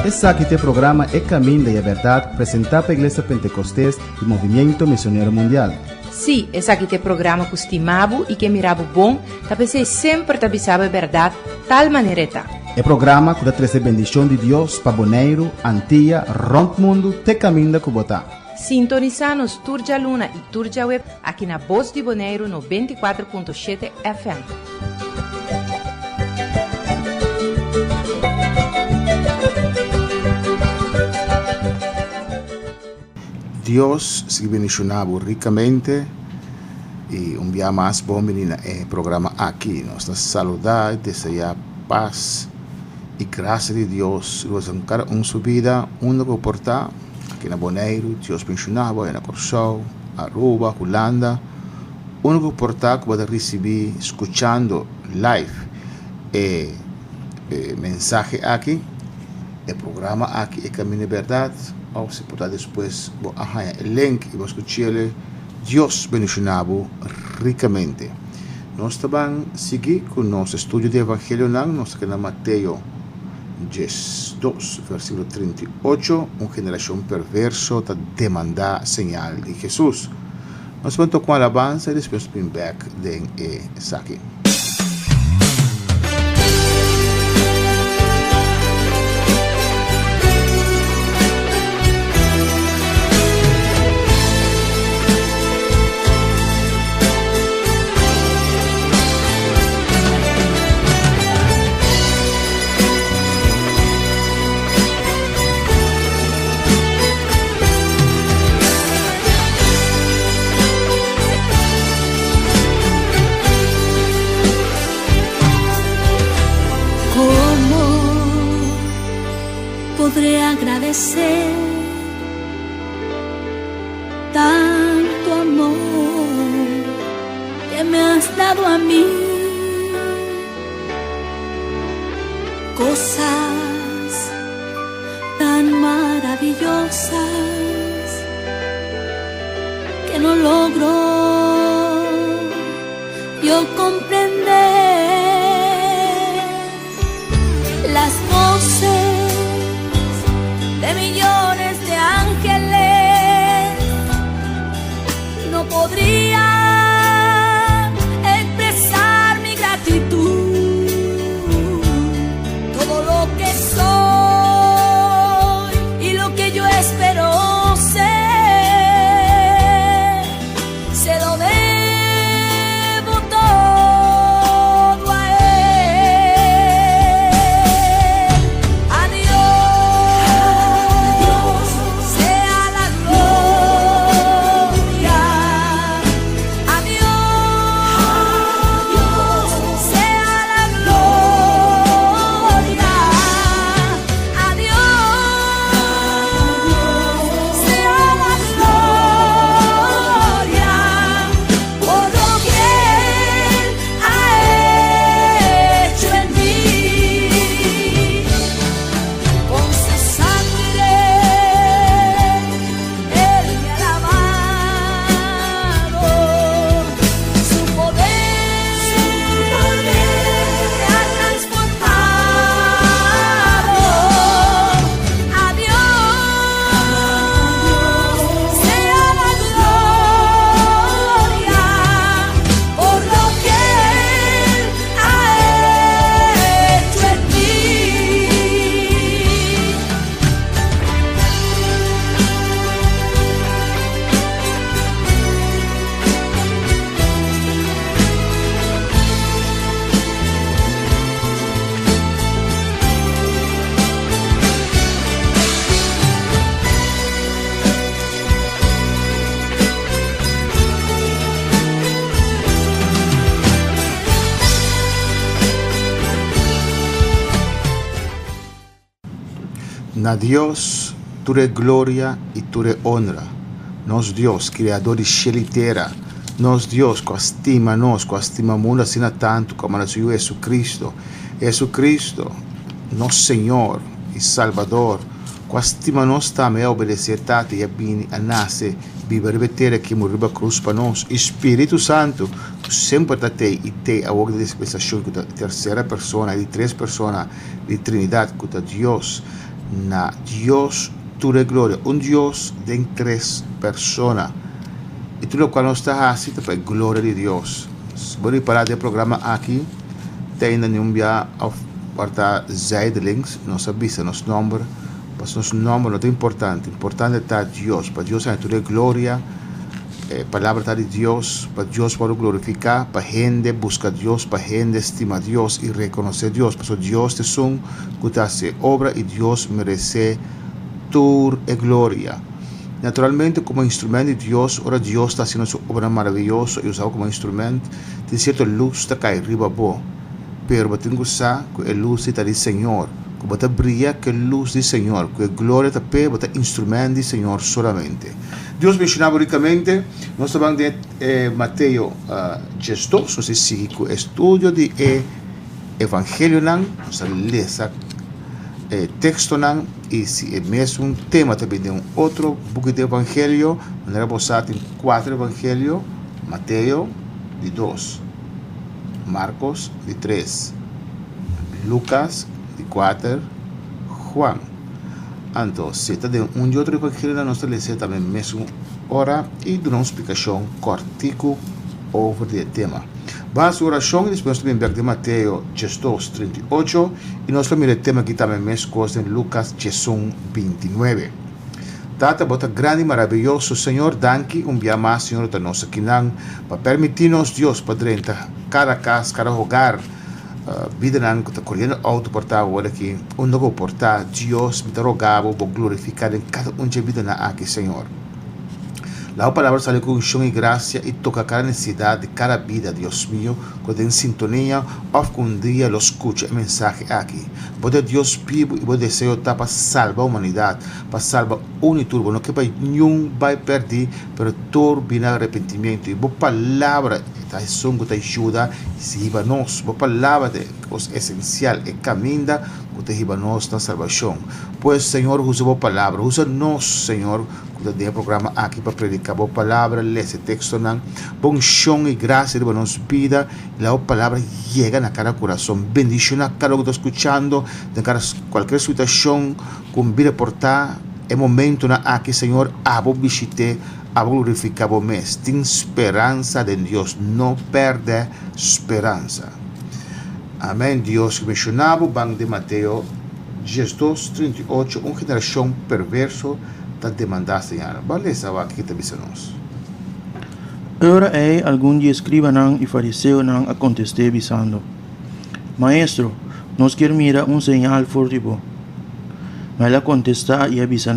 Esse aqui é o programa É Caminho da Verdade, apresentado pela Igreja Pentecostés e Movimento Missionário Mundial. Sim, esse aqui é o programa que estimava e que mirava bom, para ser sempre te avisava a verdade, tal maneira tá. É programa que dá trazer bendição de Deus para Bonaire, Antilha, Rompe Mundo, te caminho da Cubotá. Sintoniza-nos Turja Luna e Turja Web aqui na Voz de Bonaire no 24.7 FM. Dios se bendicionava ricamente e dia mais bom menina é programa aqui. Nós saludar, desejar paz e graça de Deus. Nós cada sua vida, que portar aqui na Bonaire, Deus bendicionava, na Corsol, Aruba, Holanda, que portar que pode receber, escutando live mensagem aqui, programa aqui, Caminho de Verdade. Ou se puder depois arranjar o link e escutar Deus bendicionava ricamente. Nós também seguimos com o nosso estudo de Evangelho, nós aqui na Mateus 2, versículo 38, uma geração perversa está demandando señal de Jesus. Nós vamos tocar a alabança e depois vamos back de aqui. Podré agradecer tanto amor que me has dado a mí, cosas tan maravillosas que no logro yo comprender. Las voces de millones de ángeles no podría expresar mi gratitud, todo lo que soy y lo que yo espero ser, se lo debo todo a Él. A Dios sea la gloria, a Dios sea la gloria, a Dios sea la gloria, por lo que Él ha hecho en mí. Con su sangre Él me ha lavado, su poder me ha transformado. A Dios sea la gloria, por lo que Él ha hecho en mí. Na Deus, tu é glória e tu é honra. Nós Deus, Criador de céu e terra. Nós Deus, que estima nós, que estima o mundo assim tanto como nosso Senhor Jesus Cristo. Jesus Cristo, nosso Senhor e Salvador, que estima nós também a obedecer tanto e a nascer, viver a terra que morreu a cruz para nós. Espírito Santo, sempre e te a work de dispensação que a terceira persona e três personas de Trinidade que a Deus na Deus toda glória Deus de três personas e tudo qual nós está assim para a glória de Deus. Vou parar de programa aqui tem ainda nenhum dia a partir zijdelings nós avisa nosso número mas nosso número não é importante está Deus para Deus é toda glória. Palavra de Deus, para Deus para glorificar, para gente busca Deus, para gente estima Deus e reconhecer Deus. Porque Deus te son que hace obra e Deus merece toda a glória. Naturalmente, como instrumento de Deus, ora Deus está haciendo su obra maravillosa e usado como instrumento. Tem cierta luz está cair arriba bo, pero você tem que usar que a luz está do Senhor. Que você brilha que a luz do Senhor, que a glória está pé, você instrumento do Senhor solamente. Deus mencionava ricamente, nós estamos em Mateus 2, nós seguimos o estudo do Evangelho, nós lemos o texto, e se é mesmo um tema também de outro book de Evangelho, nós vamos usar em 4 Evangelhos, Mateus de 2, Marcos de 3, Lucas de 4, Juan. Então, se está de e outro evangelho, nós temos também mesmo hora e dar uma explicação cortico sobre o tema. Vamos à oração e depois também ver de Mateus 2, 38 e nós temos o tema que também mesmo coisa em Lucas 29. Tata, bota grande e maravilhoso, Senhor, danke dia mais, Senhor, da nossa quinang, para permitir-nos, Deus, Padre, cada casa, cada hogar, vida nan que está colhendo autoportar agora aqui onde eu portar Deus me rogava vou glorificar em cada de vida na aqui Senhor. A palavra sale com unção e graça e toca cada necessidade de cada vida, Deus mío, quando em sintonia ou que dia lo escucha a mensagem aqui. Pode Deus vivo e o desejo está para salvar a humanidade, para salvar uniturbo, não que vai nenhum vai perder, pero todo vem arrependimento e boa palavra a som que te ajuda se iba nós, boa palavra de os essencial e caminha que te iba nós na salvação. Pois Senhor usa boa palavra, usa nós Senhor que te dê programa aqui para predicar boa palavra, ler esse texto não, bom chão e graça de nossa vida, e a palavra chega na cada coração, bendição a cada que está escutando, de cada qualquer situação com vida portar, é momento na aqui Senhor, a vou visitar a glorificar o mês. Tem esperança de Deus, não perde esperança. Amém. Deus que mencionava, banco de Mateus 2, 38, uma geração perverso está demandando Senhor. Vale essa aqui que te avisa nós. Ora algum dia escriba e fariseu a contestar avisando: Maestro, nós queremos mirar señal forte bo. Mas ela contesta e avisa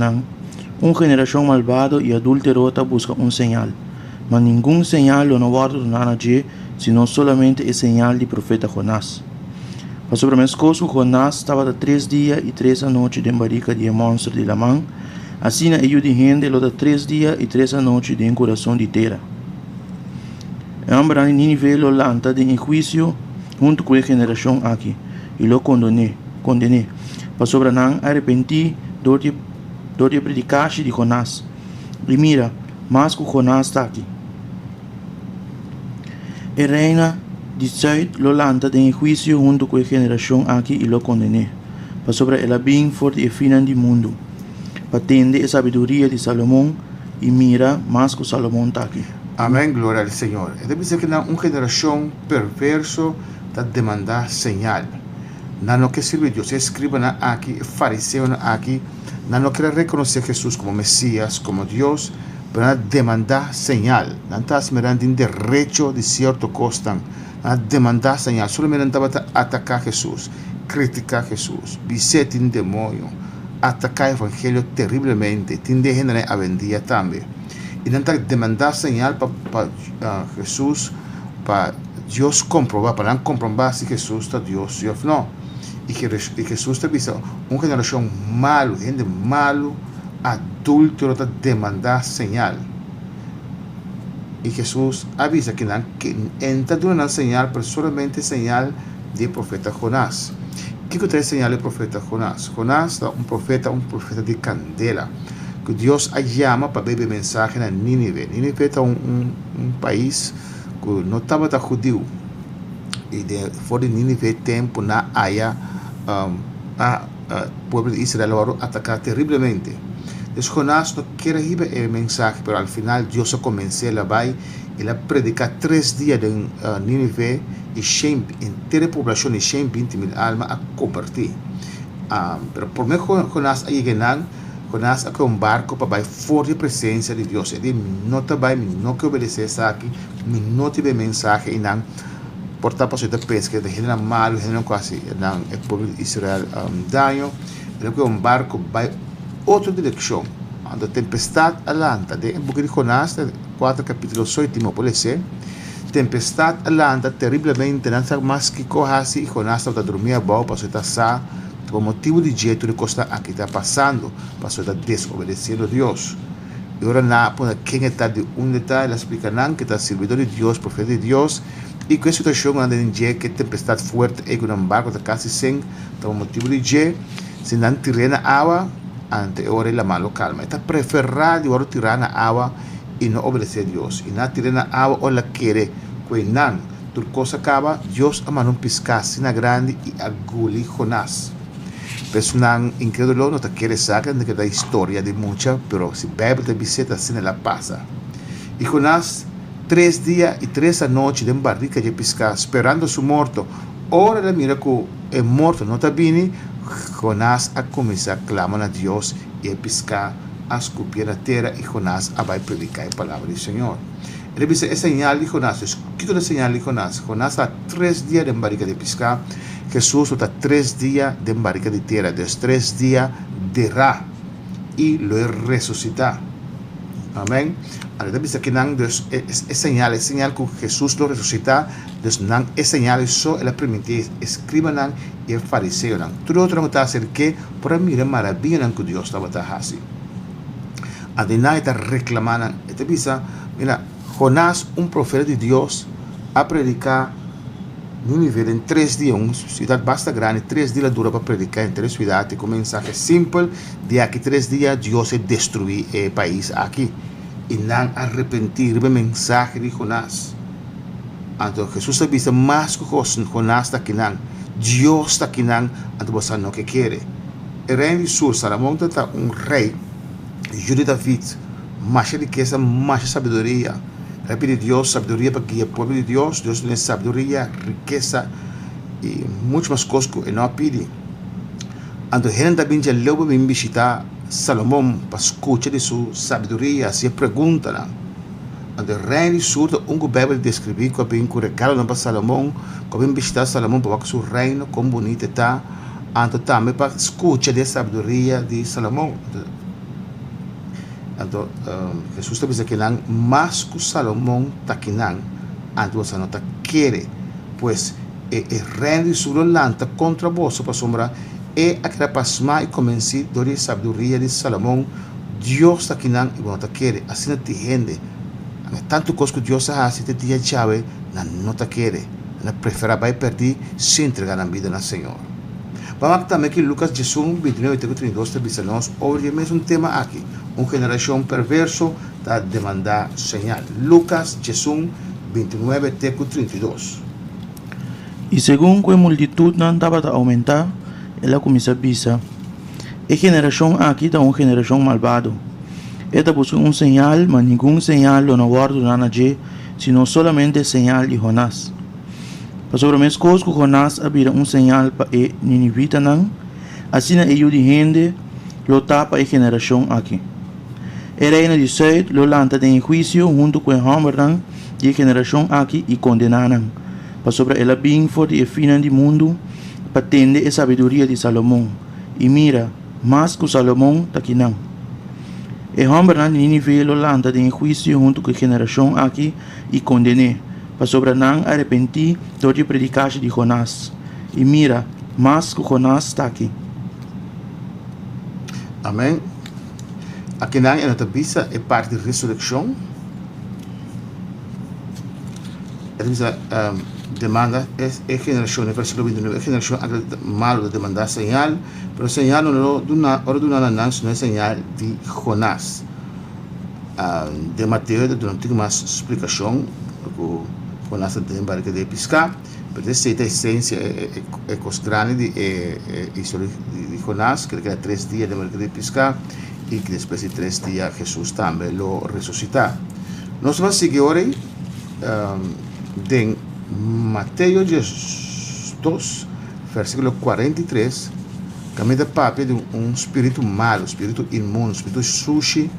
uma geração malvada e adulterota busca señal, mas nenhum señal não vai tornar a Deus, senão somente o señal do profeta Jonás. Mas sobre a mesma coisa, Jonás estava 3 dias e 3 noites de barriga de monstro de Lamã, assim a ele de gente lo 3 dias e 3 noites de coração de terra. Ambra Nínive lo lanta de juízo junto com a geração aqui, e lo condené, mas sobre não arrepentir do de predicaste de Jonás. E mira, mas que Jonás está aqui. E reina de Zuid lo lanta de juízo junto com a geração aqui e lo condené. Para sobre ela bem forte e fina do mundo. Para tender a sabedoria de Salomão e mira, mas que Salomão está aqui. Amém, glória ao Senhor. É deve ser que uma geração perverso está demandando señal. Não que sirve Deus, escriba aqui, fariseu aqui, não quer reconhecer Jesus como Messias, como Deus, para demandar señal. Não está esperando um direito de certo costa, a demandar señal. Solamente estava a atacar Jesus, criticar Jesus, visitar um demônio, atacar o Evangelho terrivelmente, tem gente a vendia também. E não está demandar señal para Jesus, para Deus comprovar, para não comprovar se Jesus está Deus ou não. E Jesus te avisa, uma geração malo, gente malo, adúltero, está demandar señal. E Jesus avisa que entra de uma señal, pero solamente señal do profeta Jonás. O que é señal do profeta Jonás? Jonás é um profeta de candela, que Deus a chama para beber mensagem na Nínive. Nínive é um país que no estaba tan judío y de fora de Nínive tempo na haya pueblo de Israel lo atacar terriblemente. Entonces Jonás no quiere ir el mensaje, pero al final Dios comenzó a lavar y la predicar 3 días en Nínive y entera la población y 120,000 almas a convertir. Pero por mí Jonás ha llegado, Jonás ha un barco para ir fuera de presencia de Dios. Él no te va, no que obedecer aquí, no te ve mensaje y no por tapar su pesca, de generar mal, generar casi el pueblo de Israel daño. Él que un barco va otra dirección. Cuando tempestad alanta, de en book de Jonás, 4 capítulos 8, puede ser. Tempestad alanta terriblemente, no sabe más que cojas y Jonás está dormido abajo para su estar por motivo de jeito de costa aquí está pasando, para su estar desobedeciendo a Dios. Y ahora nada, pues quién está de un detalle, la explicarán que está servidor de Dios, profeta de Dios. Y con esta situación anda en jeito que tempestad fuerte y con un barco está casi sin, por motivo de jeito, se dan tirena agua, ante ahora la malo calma. Está preferado de ahora tirar agua y no obedecer a Dios. Y nada tirena agua o la quiere, pues nada, tu cosa acaba, Dios ama no piscar, sina grande y aguli Jonás. Pues un incrédulo no te quiere sacar de que la historia de mucha, pero si Biblia te visita, sin la pasa. Y Jonás, 3 días y 3 noches de barrica de pescar, esperando su muerto. Ahora la mira que el muerto no está bien. Jonás a comenzar a clamar a Dios y a pescar, a escupir la tierra y Jonás va a predicar la palabra del Señor. Él dice, es señal de Jonás, es quito la señal de Jonás. Jonás está 3 días de barrica de pescar. Jesús está 3 días de barrica de tierra, de 3 días de ra y lo resucita. Amén. Ahora dice que es señal que Jesús lo resucita, es señal eso la permite escriban y el fariseo. Todo otro está hacer que por mí maravilla que Dios estaba así. Adonai está reclamando, este dice, mira, Jonás, un profeta de Dios, a predicar Nínive en 3 días, una ciudad bastante grande, 3 días dura para predicar en 3 ciudades, con un mensaje simple, de aquí 3 días Dios destruye el país aquí. Y no arrepentir del mensaje de Jonás. Entonces Jesús ha visto más que Jonás está aquí, Dios está aquí, entonces no que quiere. El rey del sur, Salomón, está un rey, hijo de David, más riqueza, más sabiduría. Le pide Dios sabiduría para guiar el pueblo de Dios. Dios tiene sabiduría, riqueza y muchas más cosas que no pide. Entonces, gente también ya luego me visita Salomón para escuchar de su sabiduría, se preguntan. Entonces, el rey del sur, un Bíblia describe que hay un regalo para Salomón, que hay visitar Salomón para ver su reino, como bonito está. Entonces, también para escuchar de sabiduría de Salomón. Entonces, Jesús te dice que más que Salomón está aquí, entonces no te quiere, pues el rey del sur lanta contra vos, para sombra, y aquella pasma y comencé a dar sabiduría de Salomón. Dios está aquí y no te quiere, así no te gente. Tanto cosas que Dios hace, te dice chave, no te quiere, no prefiere perder sin entregar la vida al Señor. Vamos también que Lucas 29, 32 te dice, hoy es un tema aquí. Una generación perverso está demandando señal. Lucas 29, 32. Y según que multitud no andaba a aumentar, ella comienza a decir, esta generación aquí está una generación malvada. Esta busca un señal, pero ningún señal lo no guarda allí, sino solamente señal de Jonás. Para sobre mis cosas que Jonás había un señal para Ninivita, así na ellos de gente lo tapa esta generación aquí. El reino de Seid lo lanta en juicio junto con Hammerdan y generación aquí y condenaran. Para sobre el bien for el fin del mundo, para tender la sabiduría de Salomón. Y mira, más que Salomón taquinan. El Hammerdan y Nínive lo lanta en juicio junto con generación aquí y condené. Para sobre nan arrepentir de predicación de Jonás. Y mira, más que Jonás está aquí. Amén. Aquí en la visa es parte de resurrección. Esa demanda es generación, el versículo 29, generación malo de demandar señal, pero señal no es una señal de Jonás. De Mateo, de no tengo más explicación, com nossa de barca de pescar, porque essa é a essência é cos grande de história de Jonás, que era 3 dias de barca de pescar e que depois de 3 dias Jesus também lo ressuscitar. Nós vamos seguir hoje de Mateus 2, versículo 43, caminho da papel de espírito malo, espírito imundo, espírito sushi,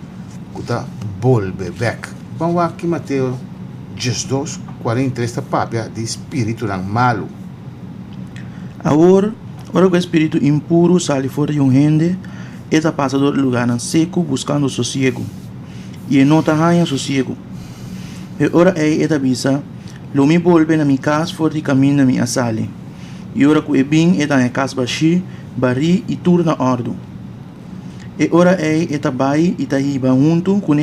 que está volve back. Vamos aqui Mateus 2, 43, da papel de espírito malo. Agora que o espírito impuro sai fora de gente, está passando do lugar seco buscando sossego, e não está ganhando sossego. E ora está avisa, lo me volve na minha casa fora de caminho na minha sala. E ora que bem está na casa baixi, bari e turna ordo. E ora está bai e está hiba junto com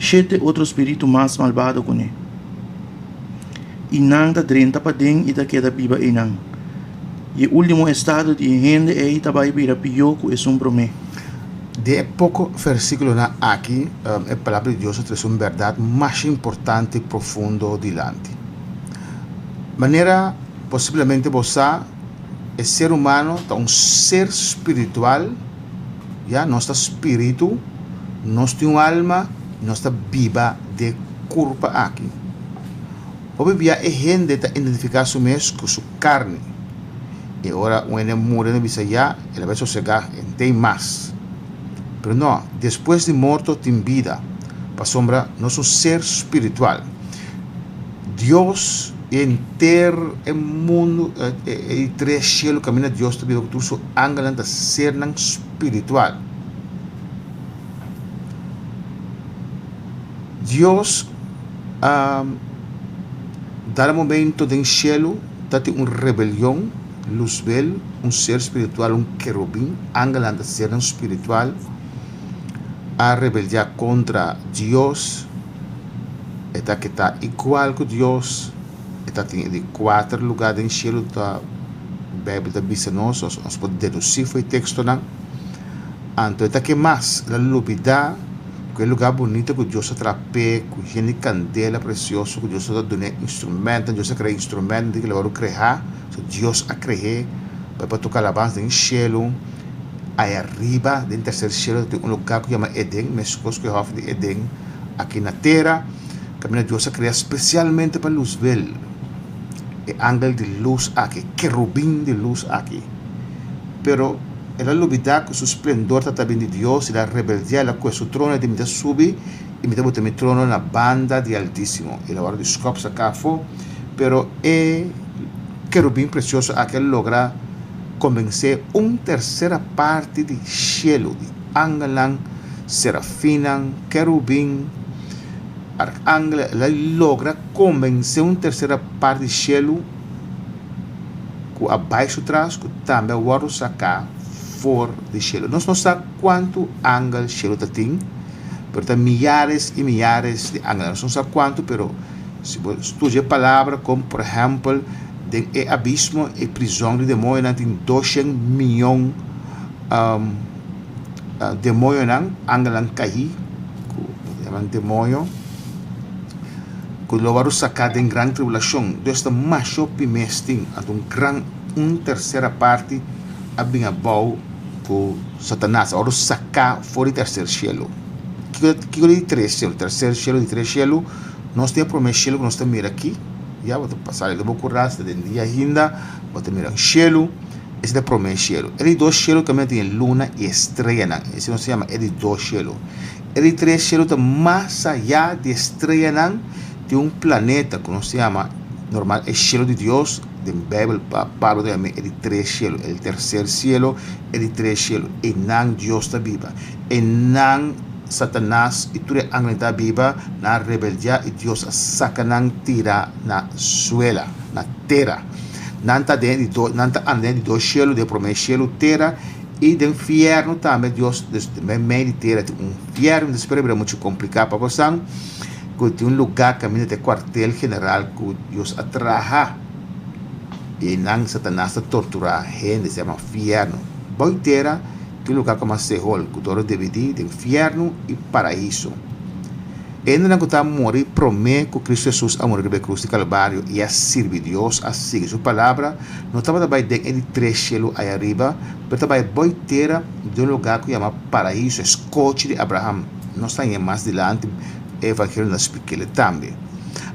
7 outros espíritos mais malvados com ele. E não está drenta para dentro e está queda biba e não. E o último estado de gente está bai para pior que é promé. De pouco versículo na aqui, a palavra de Deus traz uma verdade mais importante e profunda dilante. Maneira, possivelmente você, o ser humano, é ser espiritual, já, nosso espírito, nossa alma, nossa viva de corpo aqui. Obviamente, a gente está identificando mesmo com sua carne. E agora, quando ele morre na vida, ele vai sossegar, não tem mais. Pero não, depois de morto tem vida. Para sombra, nós somos ser espiritual. Deus inteiro o mundo e 3 céus caminha Deus também que tu angela da ser não espiritual. Deus dá momento do céu tem uma rebelião, Luzbel, ser espiritual, querubim, angela da ser não espiritual. A rebeldia contra Deus, está que está igual com Deus, está de 4 lugares em céu da Bíblia da Bisa nós podemos deduzir foi texto não. Então está que mais a lubida, aquele lugar bonito que Deus atrapé, com gente candela precioso, que Deus dá instrumento, Deus cria instrumento que levar o criar, Deus a criar para tocar a base em céu. Aí arriba, do terceiro céu, tem lugar que chama Eden, mescos que é de Eden, aqui na terra, que Deus criou especialmente para Luzbel, e ángel de luz aqui, querubim de luz aqui. Pero, ela lubida que seu esplendor está também de Deus, e a rebeldia, ela com seu trono, de me subir, e me botar meu trono na banda de Altíssimo. Ela agora descobre acá fora, pero querubim precioso, aquele logra convencer uma terceira parte de cielo, de angelan, serafinan, querubim, arcángel, ela logra convencer uma terceira parte de cielo, que abaixo atrás, que também o outro sacar fora de cielo. Nós não sabemos quanto ángel cielo tem, mas tem milhares e milhares de ángeles. Nós não sabemos quanto, mas se você estudar palavras como, por exemplo, de abismo e prisão de demônio, tem 200 milhões de demônios, angelan cair, que chamam demônio, que logo sacar em grande tribulação. Desta mais optimistic, uma terceira parte, a bem abau com Satanás, agora sacar fora do terceiro cielo. Que é de 3 céus, terceiro cielo de 3 céus, nós temos promessa cielo que nós estamos aqui. Já vou passar ele vou curar se de dia ainda vou terminar um cielo esse é promessa cielo ele 2 cielo também tem luna e estrela esse não se chama ele 2 cielo ele 3 cielo tá mais allá de estrela tem planeta que não se chama normal é cielo de Deus de Bíblia Pablo também ele 3 cielo ele terceiro cielo ele 3 cielo e não Deus está viva e não Satanás e tudo angel da viva na rebeldia e Deus sacanang tira na suela na terra nanta dentro de 2 céus de promessa cielo terra e do inferno também Deus meio de terra inferno desespero é muito complicado para você que tem lugar caminho de quartel general que Deus atraha e não Satanás torturar gente se chama inferno boa terra que lugar como Seol, que todo dividir de inferno e paraíso. Ainda não está morrer, promete que Cristo Jesus a morrer na cruz de Calvário e a servir Deus, a seguir sua palavra. Não estava também dentro de 3 céus aí arriba, mas também boiteira de um lugar que chama paraíso, escote de Abraham. Não está em mais adiante, o evangelho nos explica ele também.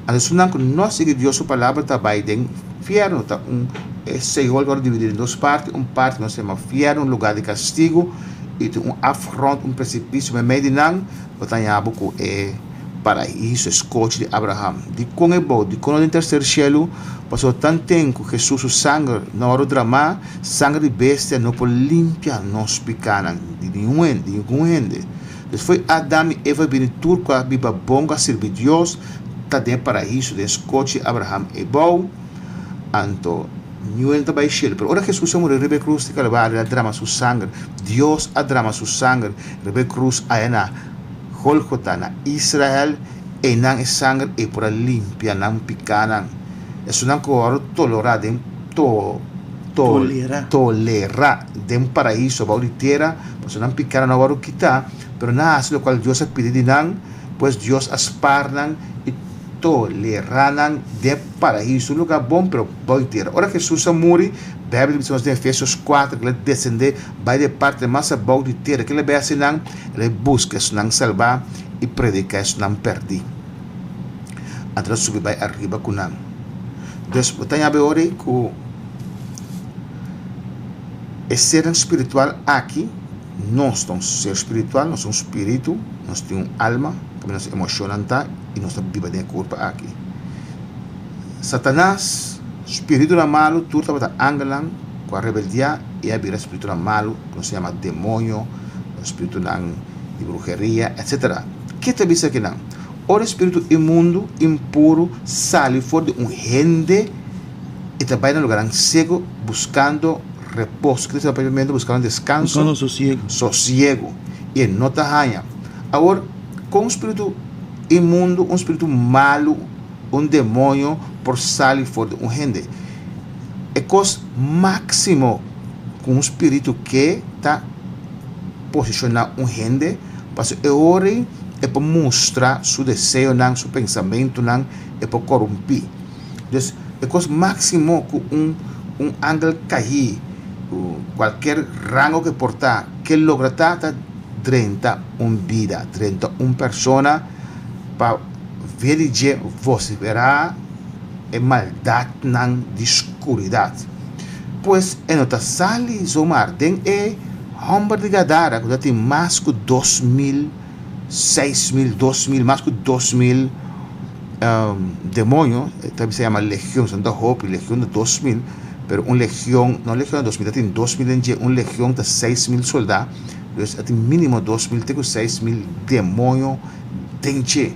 Então, nós seguimos Deus sua palavra, também dentro inferno, tá Senhor agora dividido em 2 partes, parte nós chama inferno, um lugar de castigo, e tem afronto, precipício, mas meio de não, botanhabo que paraíso, escote de Abraham. De como é bom, de como no terceiro cielo, passou tanto tempo que Jesus, o sangue, na hora do drama, sangue de bestia, não pode limpar nos pecados de nenhum ende. Depois foi Adão e Eva vindo tudo com a Bíblia bonga, servir Deus, está dentro do paraíso, de escote de Abraham é bom, então, não entra para o cielo. Pero ahora Jesus morreu na cruz de Calvário, ele drama seu sangue, Deus drama seu sangue, na cruz aí na Golgotha, na Israel, e não é sangue é para limpar, não picar, não. Isso não corre tolerar, tolerar, dem paraíso, para a terra, mas não picar, não vai quitar, pero nada, assim, o qual Deus pede de não, pois Deus asparnan e tolerar de paraíso, um lugar bom para a terra. Ora Jesus morre, a Bíblia diz em Efésios 4, que ele descende, vai de parte mais boa de terra, que ele vai assim, ele busca, isso não salvar e predica, isso não perder. Então, subir vai arriba com não. Então, tem a ver que o ser espiritual aqui, nós somos ser espiritual, nós somos espírito, nós temos alma, que nos emocionanta e nós vivemos dentro do corpo aqui. Satanás, espírito na malo, tudo está angelan com a rebeldia e a vida espírito na malo, que se chama demônio, espírito de brujeria, etc. Que te diz aqui não? O espírito imundo, impuro, sale fora de gente e também no lugar cego, buscando repouso, que está buscando descanso, Buscando sossego, e não está ganha. Agora, com um espírito imundo, um espírito malo, um demônio, por sair fora de gente, é coisa máximo com um espírito que está posicionado um gente, porque é hora é para mostrar seu desejo, seu pensamento, é para corromper. Então, é coisa máximo com um ángel cair, qualquer rango que portar, que logra estar 31 vida, 31 persona, para ver que você verá a maldade de escuridade. Pois, em outra sala, Zomar, tem homem de Gadara, que tem mais que 2.000, 6.000, 2.000, mais que 2.000 demônios, também se chama legião, Santa Hope, legião de 2.000, pero uma legião, não legião de 2.000, tem 2.000 em dia, uma legião de 6.000 soldados, então tem mínimo 2.000, tem 6.000 demônios dentro.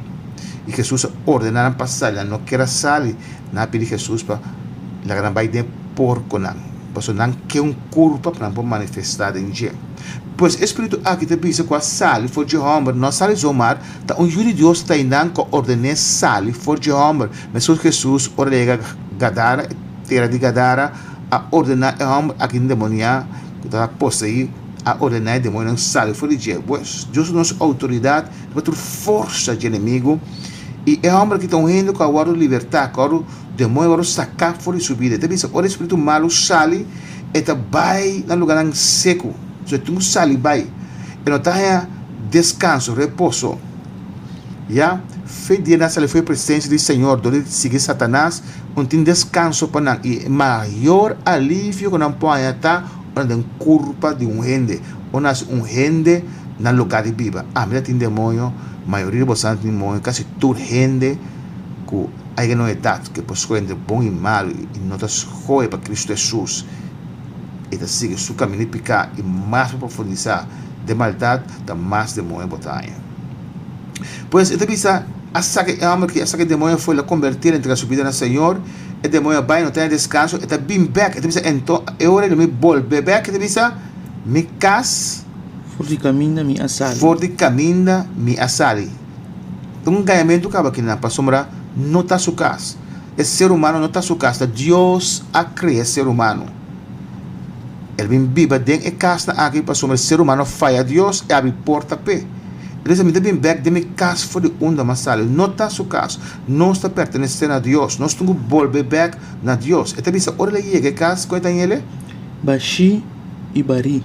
E Jesus ordenaram para sair, não quer sair, não pedir Jesus para a gran vai de porco, não, porque não quer culpa para não manifestar em dia. Pois o Espírito aqui te diz que a sair for de homem, não sair zomar, tá júri de Deus está indo que ordene sair for de homem, mas Jesus ordena Gadara, terra de Gadara, a ordenar o homem aqui em demonia, que está possuído, a ordenar o demônio sair for de dia. Pois Deus nos autoridade, para ter força de inimigo, e é homem que está indo com a hora de libertar, com a hora demônio, agora sacar fora de sua vida. Te diz, o Espírito malo sai, e vai no lugar seco. Se tu sai, vai. E não está descanso, repouso. Já? Foi dia na sala, foi a presença do Senhor, do seguir Satanás, não tem descanso para não. E maior alívio que não pode estar, onde tem culpa de gente, onde é gente no lugar de viva. Ah, mas tem demônio, a maioria de vocês tem demônio, quase toda gente que aí não é dado, que possui entre bom e mal, e não está escolha para Cristo Jesus. E está seguindo seu caminho de picar, e mais para profundizar de maldade, dá mais demônio botar. Pois, ele pensa, a saque demônio foi converter entre a subida no Senhor, e demônio vai, não tem descanso, e está bem back, ele pensa, então, é hora de me volver back, ele pensa, me cas, For de caminho me asali. for de caminho me asali. Então, um ganhamento que aqui na sombra não está sua casa. Esse ser humano não está sua casa. Deus a criar ser humano. Ele vem viva dentro da casa aqui para sombra. Ser humano falha a Deus e abre porta pé. Ele diz, me bem back de minha casa foi de onda masala. Não está seu caso. Não está pertencendo a Deus. Nós temos que voltar back na Deus. Então, diz, ora ele chega a casa, coisa ele? Bashi e Bari.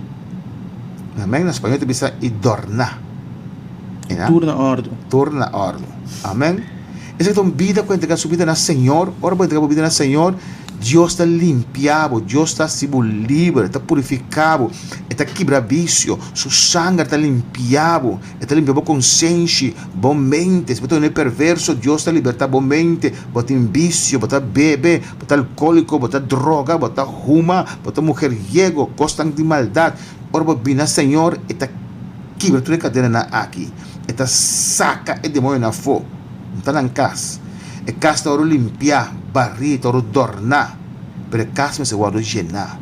Amém? Na espanhol, diz, e dorna. Turna ordem. Torna ordem. Amém? Essa é uma vida que entrega sua vida na Senhor. Ora, para entregar a vida na Senhor, Deus está limpiado, Deus está sido livre, está purificado, está quebra vício, seu sangue está limpiado, está limpiado consciência, boa mente. Se você não é perverso, Deus está libertado boa mente, bota em vício, bota bebe, bota alcoólico, bota droga, bota ruma, bota mujeriego, costan de maldade. Ora, para vir na Senhor, está quebra toda a cadeira aqui, está saca o demônio na fogo, não está na casa. E casa está ora limpiar, barrir, está ora dornar, pero casa se guarda llenar.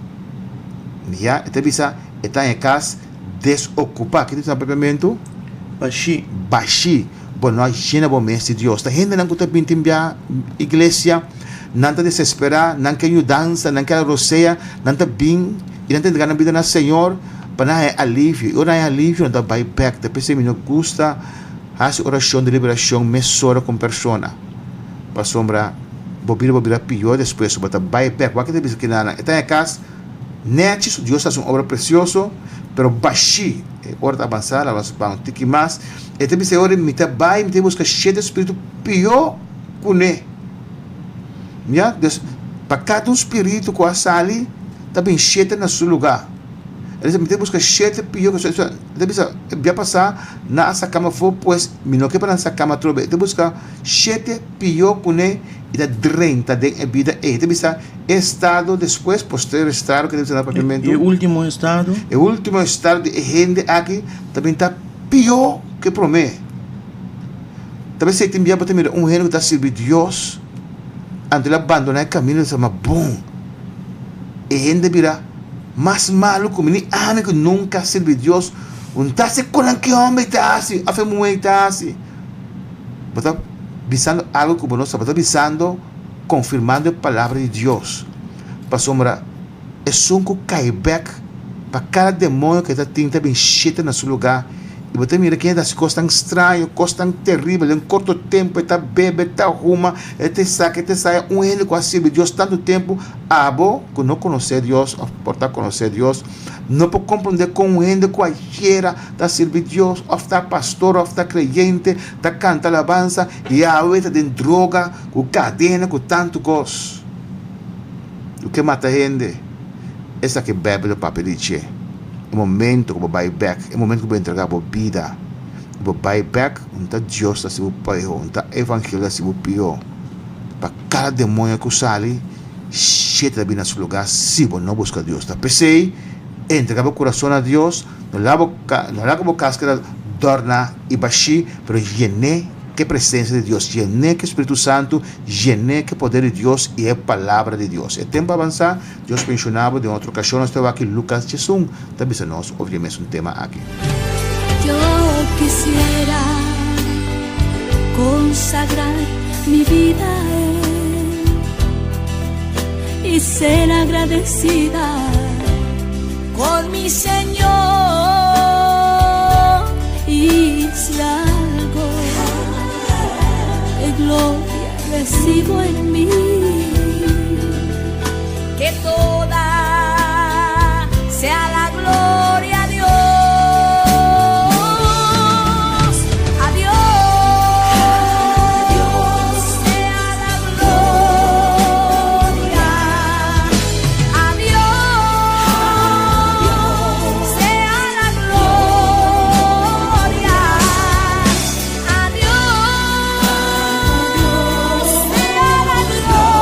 Já, então bisa, está em casa desocupar. Que diz no papamento? Bashi. Bom, nós llena bom mês de Deus. Está gente não está pintando a igreja, não está desesperar, não quer dança, não quer roceia, não está bem, e não está entregando a vida no Senhor, para não é alívio. Ora é alívio, não está back. Depois se me não gusta, faz oração de liberação, mesora com persona. Para sombra, bobira pior depois, bota back. O que te diz que nada? Está em casa, netes, Deus faz uma obra preciosa, pero baixi, hora de avançar, nós vamos ter que mais. E te diz que hora me te vai, me te busca cheio de espírito pior que ne. Para cada espírito que sali, está bem cheio no seu lugar. Ele diz, me te busca cheio de pior que ele diz, vai passar na essa cama for, pois me não quer para essa cama trobe. Te busca cheio de pior que ne e da 30 de vida. E te diz, estado depois, posterior estado que diz no apartamento. E o último estado? O último estado de gente aqui também está pior que promete. Talvez você tenha para ter um reino que está servindo Deus, antes de abandonar o caminho, ele chama bom. E gente vira mais malo como ni ame que nunca serve Deus. Um tasse com que homem tasse, a fé tasse. Está visando algo como nós, está visando, confirmando a palavra de Deus. Para sombra, é só que cai back para cada demônio que está tentando bem cheio no seu lugar. E você mira que das coisas tão estranhas, coisas tão terríveis, em curto tempo, está bebe, está arruma, está sai, um ele com a de Deus, tanto tempo, abo, que não conhecer Deus, por estar conhecer Deus, não pode compreender com um ele qualquer, está servir Deus, ou está pastor, ou está crente, está canta alabança, e a está de droga, com cadena, com tanto coisa. O que mata a gente, essa que bebe do papel de o momento que vai back, o momento que vai entregar a vida, vai back, onde Deus está sendo pior, onde o evangelho está sendo pior. Para cada demônio que sai, cheio de vida nesse lugar, se você não busca Deus, tá? Pensei, entregar o coração a Deus, não lava a casca, dorna e baixi, mas llene que presença de Deus, llene que Espírito Santo, llene que poder de Deus e a palavra de Deus. É tempo de avançar, Deus mencionava de outra ocasião, nós estamos aqui em Lucas 1, também nós ouvimos um tema aqui. Yo quisiera consagrar mi vida a Él y ser agradecida con mi Señor. Y si algo de gloria recibo en mí, que toda sea la gloria a Dios. A Dios sea la gloria. A Dios sea la gloria. A Dios sea la gloria.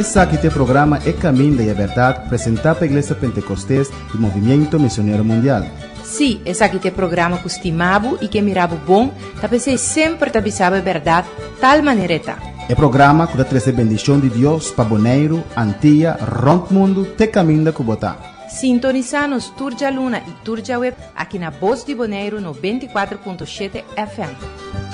Esse aqui é o programa É Caminho da Verdade, apresentado pela Igreja Pentecostés e Movimento Missionário Mundial. Sim, esse aqui é o programa que estimava e que mirava bom, para sempre avisava a verdade, tal maneira está. É programa que traz a bendição de Deus para Bonaire, Antilha, Ronco Mundo, te caminho da Cubotá. Sintoniza-nos Turja Luna e Turja Web aqui na Voz de Bonaire no 24.7 FM.